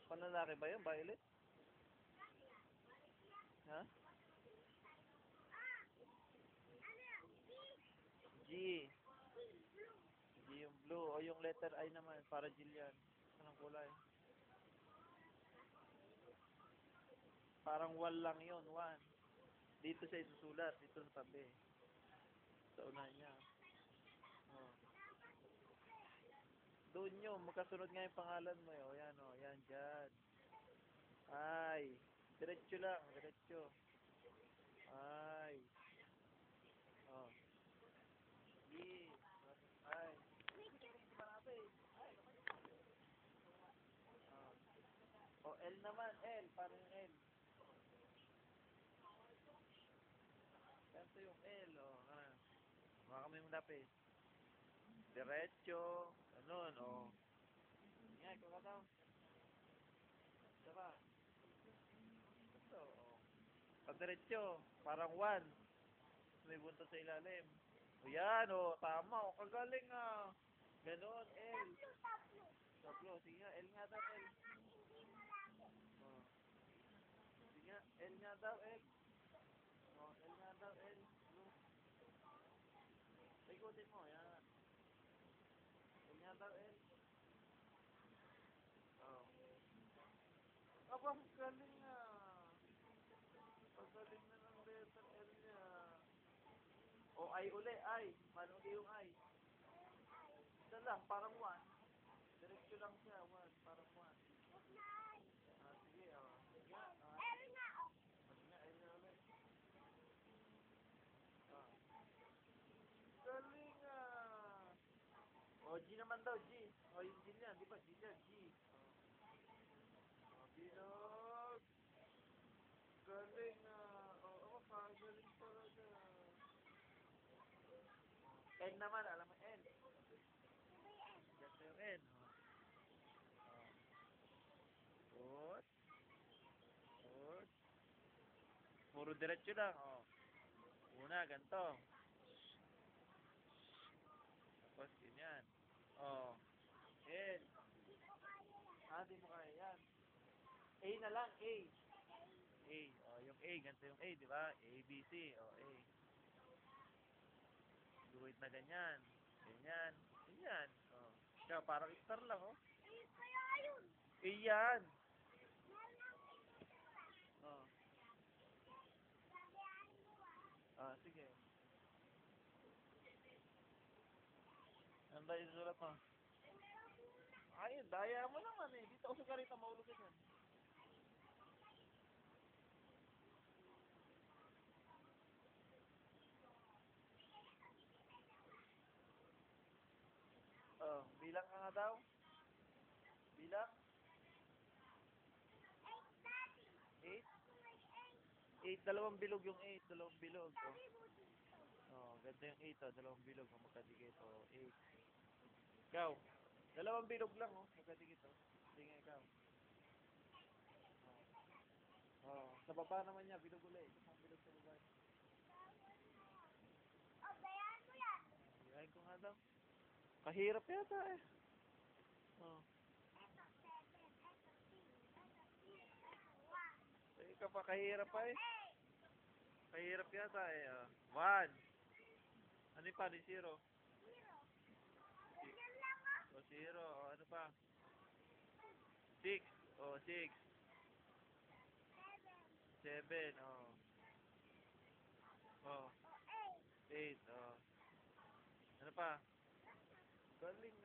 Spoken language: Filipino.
Panlalaki ba yun? Violet? Ha? G. G yung blue. O yung letter I naman. Para Jillian. Anong kulay? Parang wall lang yun. One. Dito siya isusulat. Dito sa tabi. Sa unahan niya. Oh. Doon yun. Magkasunod nga yung pangalan mo. O yan o. Yan dyan. Ay. Diretso lang. Diretso. Ay. Oh. G. Ay. Oh. O L naman. L. Parang L. Ganito yung L. O. Mga kami mong lapis. Diretso. Ganun. O. Nga. Ikaw ka daw. Ito ba? Ito. O. Padiretso. Parang one. May buntot sa ilalim. O yan, o. Tama, o. Kagaling, ah. Ganon, L. Tablo. Sige nga, L nga daw, L. O. Sige nga, L nga daw, L. O, L nga daw, L. Ikutin mo, yan. L nga daw, L. O. Aba, galing, ah. Pagaling na ng letter L niya. O, I uli, I. Paano uli yung I? Isa lang, parang one. Diretso lang siya, one. Parang one. Ah, sige, o. Sige nga, L nga, o. Sige nga, L nga ulit. Ah. Galing, ah. O, G naman daw, G. O, yung G niya, di ba? G niya, G. O, binog. Galing, ah. O, ako, galing talaga. N naman, alam mo, N. Ganito yung N. Put. Put. Puro diretso lang, o. Una, ganito. Tapos, ganyan. O. N. Ah, di mo kaya yan. A na lang, A. A. O, yung A, ganito yung A, di ba? A, B, C. O, A. Guhit na ganyan. Ganyan. Ganyan. O. Kaya parang star lang, o. A yan. O. Ah, sige. Ano ba yung sulat mo? Ay, daya mo naman eh. Dito ako sa karita, maulog ka dyan. Oh, bilang ka nga daw. Bilang? 8? 8, dalawang bilog yung 8. Dalawang bilog. Oh, ganda yung 8, oh. Dalawang bilog. Oh, magkadikit. Oh, 8. Ikaw. Dalawang bilog lang, oh. Magkadikit, oh. Sige, ikaw. Oh, sa baba naman niya, bilog ulit. Isang bilog sa baba niya. Oh, dayan ko yan. Dayan ko nga daw. Kahirap yata eh. Oh. Eh, ka pa kahirap pa eh. Kahirap yata eh. 1. Ano yung pa? 0. O 0. O ano pa? 6. O 6. 7. O. O. 8. O. Ano pa? Galing